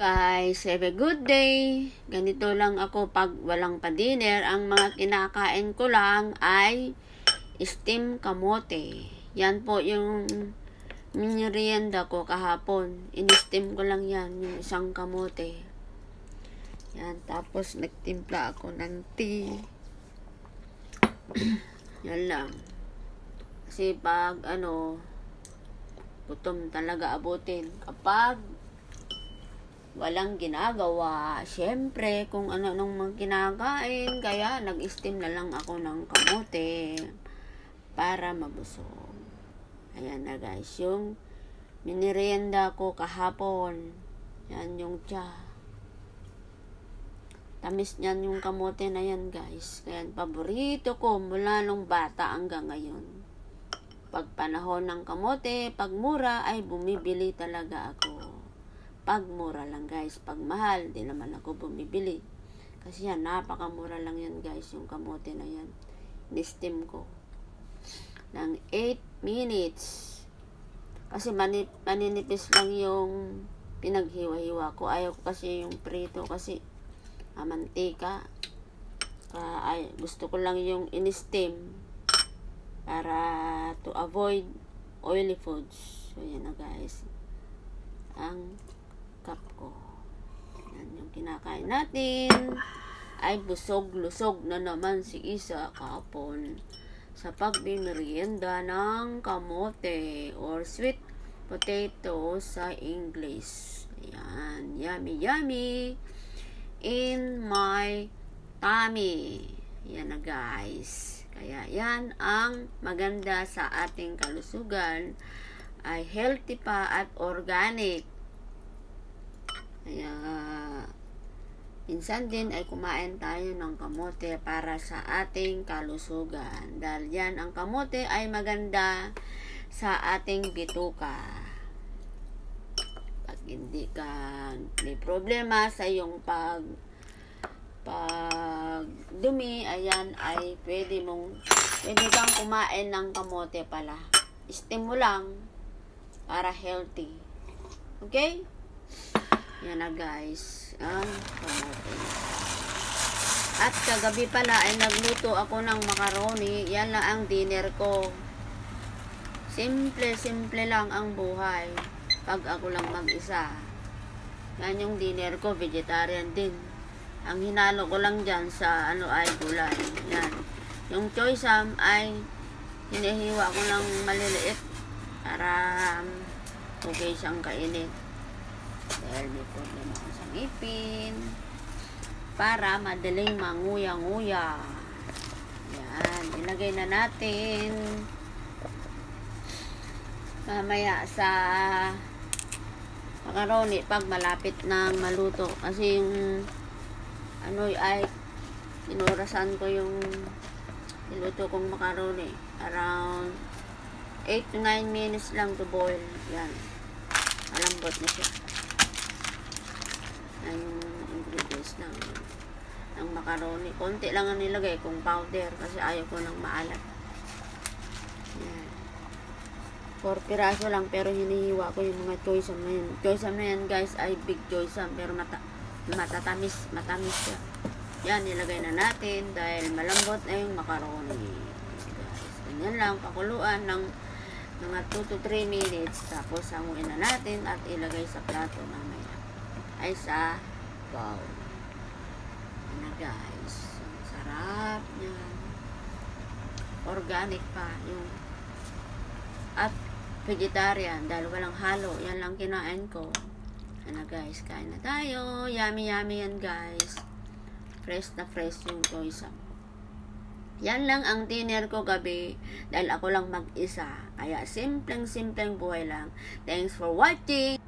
Guys, have a good day. Ganito lang ako pag walang pa-dinner. Ang mga kinakain ko lang ay steam kamote. Yan po yung merienda ko kahapon. In-steam ko lang yan, yung isang kamote. Yan, tapos nagtimpla ako ng tea. Yan lang. Kasi pag gutom talaga abutin. Kapag walang ginagawa, syempre kung ano nung mga kinakain, kaya nag-steam na lang ako ng kamote para mabusog. Ayan na guys, yung minirienda ko kahapon. Yan yung tsa. Tamis niyan yung kamote na yan guys. Kaya paborito ko mula nung bata hanggang ngayon. Pag panahon ng kamote, pag mura ay bumibili talaga ako. Pag mura lang guys, pag mahal, di naman ako bumibili. Kasi yan, napakamura lang yan guys, yung kamote na yan. Ni-steam ko ng 8 minutes. Kasi maninipis lang yung pinaghiwa-hiwa ko. Ayaw ko kasi yung prito kasi mantika. Gusto ko lang yung in-steam para to avoid oily foods. So yan na guys, ang cup ko. Yan yung kinakain natin. Ay busog-lusog na naman si Isa kahapon sa pagmimerienda ng kamote or sweet potato sa English. Ayan, yummy yummy in my tummy. Yan na guys. Kaya yan ang maganda sa ating kalusugan, ay healthy pa at organic. Kaya minsan din ay kumain tayo ng kamote para sa ating kalusugan. Dahil yan, ang kamote ay maganda sa ating bituka. Pag hindi ka may problema sa iyong pag dumi, ayan, ay pwede kang kumain ng kamote pala. Steam mo lang para healthy. Okay? Yan na guys, ang kamote. At kagabi pala ay nagluto ako ng macaroni. Yan lang ang dinner ko. Simple lang ang buhay pag ako lang mag-isa. Yan yung dinner ko, vegetarian din. Ang hinalo ko lang dyan sa ay gulay. Yan. Yung choy sam ay hinihiwa ko ng maliliit para okay siyang kainin. Dahil may problema ko sa ngipin, para madaling manguya-nguya. Yan, ilagay na natin mamaya sa macaroni pag malapit nang maluto. Kasi yung ay inurasan ko yung niluto kong macaroni. Around 8 to 9 minutes lang to boil. Yan, malambot na siya. Ang ingredients ng macaroni. Konti lang ang nilagay kong powder kasi ayaw ko ng maalat. Yan. 4 piraso lang pero hinihiwa ko yung mga choy sam na yan. Choy sam na yan guys ay big choy sam pero matamis siya. Yan, nilagay na natin dahil malambot na yung macaroni. Guys, ganyan lang, pakuluan ng mga 2 to 3 minutes. Tapos hanguin na natin at ilagay sa plato mamaya. Ay sa bowl. Yan na guys. Sarap niya. Organic pa yung at vegetarian dahil walang halo. Yan lang kinain ko. Yan na guys. Kain na tayo. Yummy yummy yan guys. Fresh na fresh yung choy sam. Yan lang ang dinner ko gabi dahil ako lang mag-isa. Kaya simpleng buhay lang. Thanks for watching.